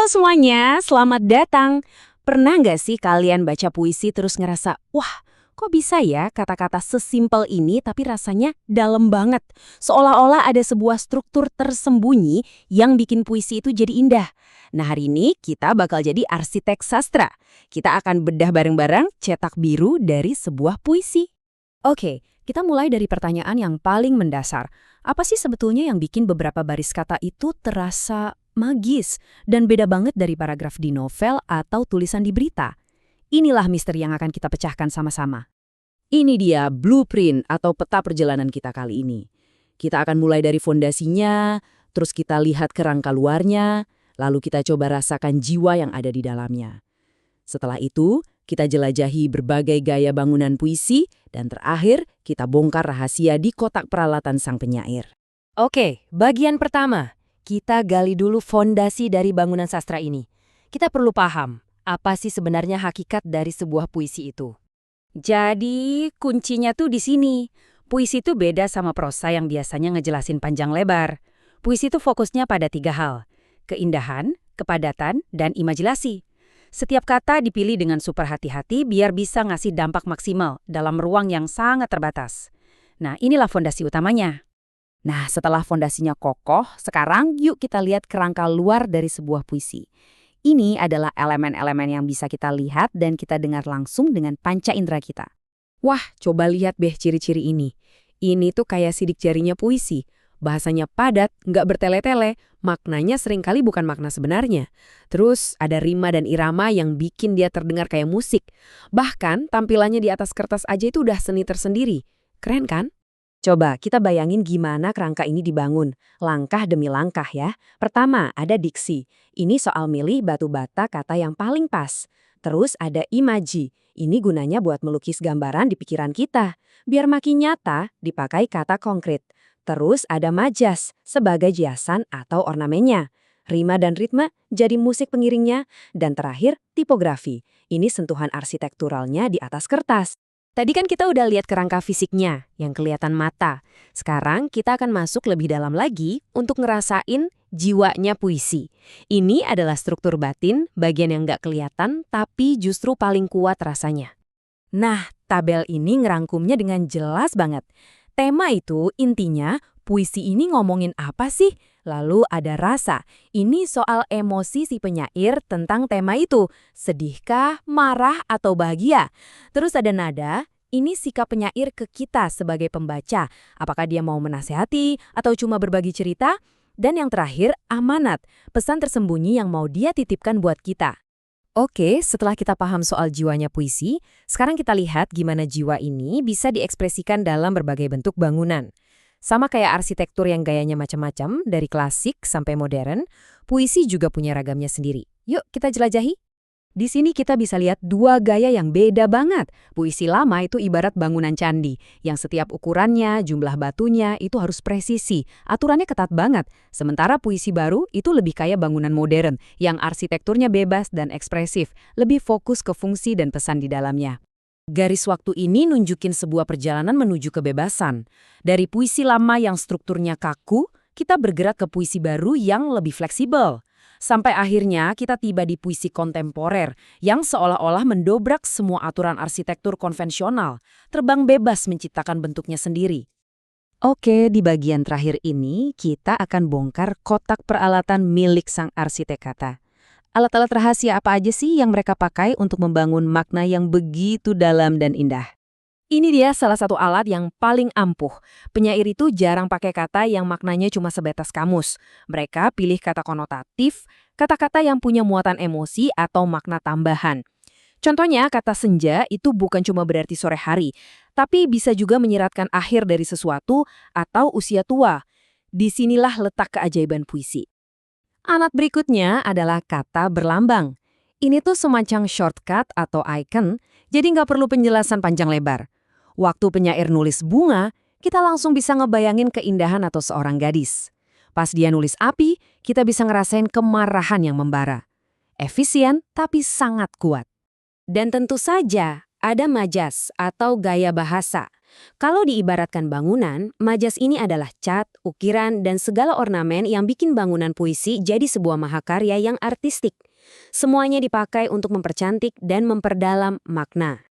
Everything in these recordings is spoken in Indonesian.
Halo semuanya, selamat datang. Pernah nggak sih kalian baca puisi terus ngerasa, wah, kok bisa ya kata-kata sesimpel ini tapi rasanya dalam banget. Seolah-olah ada sebuah struktur tersembunyi yang bikin puisi itu jadi indah. Nah hari ini kita bakal jadi arsitek sastra. Kita akan bedah bareng-bareng cetak biru dari sebuah puisi. Oke, kita mulai dari pertanyaan yang paling mendasar. Apa sih sebetulnya yang bikin beberapa baris kata itu terasa magis dan beda banget dari paragraf di novel atau tulisan di berita? Inilah misteri yang akan kita pecahkan sama-sama. Ini dia blueprint atau peta perjalanan kita kali ini. Kita akan mulai dari fondasinya, terus kita lihat kerangka luarnya, lalu kita coba rasakan jiwa yang ada di dalamnya. Setelah itu, kita jelajahi berbagai gaya bangunan puisi, dan terakhir, kita bongkar rahasia di kotak peralatan sang penyair. Oke, bagian pertama. Kita gali dulu fondasi dari bangunan sastra ini. Kita perlu paham, apa sih sebenarnya hakikat dari sebuah puisi itu. Jadi, kuncinya tuh di sini. Puisi itu beda sama prosa yang biasanya ngejelasin panjang lebar. Puisi itu fokusnya pada 3 hal. Keindahan, kepadatan, dan imajinasi. Setiap kata dipilih dengan super hati-hati biar bisa ngasih dampak maksimal dalam ruang yang sangat terbatas. Nah, inilah fondasi utamanya. Nah, setelah fondasinya kokoh, sekarang yuk kita lihat kerangka luar dari sebuah puisi. Ini adalah elemen-elemen yang bisa kita lihat dan kita dengar langsung dengan panca indera kita. Wah, coba lihat deh ciri-ciri ini. Ini tuh kayak sidik jarinya puisi. Bahasanya padat, nggak bertele-tele, maknanya seringkali bukan makna sebenarnya. Terus ada rima dan irama yang bikin dia terdengar kayak musik. Bahkan tampilannya di atas kertas aja itu udah seni tersendiri. Keren kan? Coba kita bayangin gimana kerangka ini dibangun, langkah demi langkah ya. Pertama, ada diksi. Ini soal milih batu bata kata yang paling pas. Terus ada imaji. Ini gunanya buat melukis gambaran di pikiran kita. Biar makin nyata, dipakai kata konkret. Terus ada majas sebagai hiasan atau ornamennya. Rima dan ritme jadi musik pengiringnya. Dan terakhir, tipografi. Ini sentuhan arsitekturalnya di atas kertas. Tadi kan kita udah lihat kerangka fisiknya yang kelihatan mata. Sekarang kita akan masuk lebih dalam lagi untuk ngerasain jiwanya puisi. Ini adalah struktur batin, bagian yang nggak kelihatan tapi justru paling kuat rasanya. Nah, tabel ini ngerangkumnya dengan jelas banget. Tema itu intinya puisi ini ngomongin apa sih? Lalu ada rasa. Ini soal emosi si penyair tentang tema itu. Sedihkah, marah, atau bahagia? Terus ada nada. Ini sikap penyair ke kita sebagai pembaca. Apakah dia mau menasehati atau cuma berbagi cerita? Dan yang terakhir, amanat. Pesan tersembunyi yang mau dia titipkan buat kita. Oke, setelah kita paham soal jiwanya puisi, sekarang kita lihat gimana jiwa ini bisa diekspresikan dalam berbagai bentuk bangunan. Sama kayak arsitektur yang gayanya macam-macam, dari klasik sampai modern, puisi juga punya ragamnya sendiri. Yuk kita jelajahi. Di sini kita bisa lihat 2 gaya yang beda banget. Puisi lama itu ibarat bangunan candi, yang setiap ukurannya, jumlah batunya itu harus presisi, aturannya ketat banget. Sementara puisi baru itu lebih kayak bangunan modern, yang arsitekturnya bebas dan ekspresif, lebih fokus ke fungsi dan pesan di dalamnya. Garis waktu ini nunjukin sebuah perjalanan menuju kebebasan. Dari puisi lama yang strukturnya kaku, kita bergerak ke puisi baru yang lebih fleksibel. Sampai akhirnya kita tiba di puisi kontemporer yang seolah-olah mendobrak semua aturan arsitektur konvensional, terbang bebas menciptakan bentuknya sendiri. Oke, di bagian terakhir ini kita akan bongkar kotak peralatan milik sang arsitek kata. Alat-alat rahasia apa aja sih yang mereka pakai untuk membangun makna yang begitu dalam dan indah? Ini dia salah satu alat yang paling ampuh. Penyair itu jarang pakai kata yang maknanya cuma sebatas kamus. Mereka pilih kata konotatif, kata-kata yang punya muatan emosi atau makna tambahan. Contohnya, kata senja itu bukan cuma berarti sore hari, tapi bisa juga menyiratkan akhir dari sesuatu atau usia tua. Disinilah letak keajaiban puisi. Alat berikutnya adalah kata berlambang. Ini tuh semacam shortcut atau icon, jadi nggak perlu penjelasan panjang lebar. Waktu penyair nulis bunga, kita langsung bisa ngebayangin keindahan atau seorang gadis. Pas dia nulis api, kita bisa ngerasain kemarahan yang membara. Efisien, tapi sangat kuat. Dan tentu saja ada majas atau gaya bahasa. Kalau diibaratkan bangunan, majas ini adalah cat, ukiran, dan segala ornamen yang bikin bangunan puisi jadi sebuah mahakarya yang artistik. Semuanya dipakai untuk mempercantik dan memperdalam makna.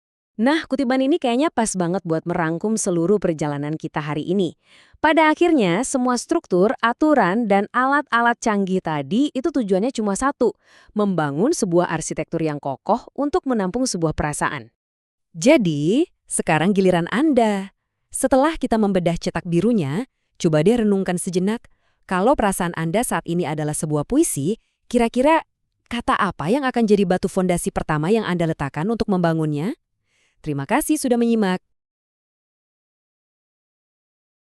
Nah, kutipan ini kayaknya pas banget buat merangkum seluruh perjalanan kita hari ini. Pada akhirnya, semua struktur, aturan, dan alat-alat canggih tadi itu tujuannya cuma satu, membangun sebuah arsitektur yang kokoh untuk menampung sebuah perasaan. Jadi, sekarang giliran Anda. Setelah kita membedah cetak birunya, coba deh renungkan sejenak. Kalau perasaan Anda saat ini adalah sebuah puisi, kira-kira kata apa yang akan jadi batu fondasi pertama yang Anda letakkan untuk membangunnya? Terima kasih sudah menyimak.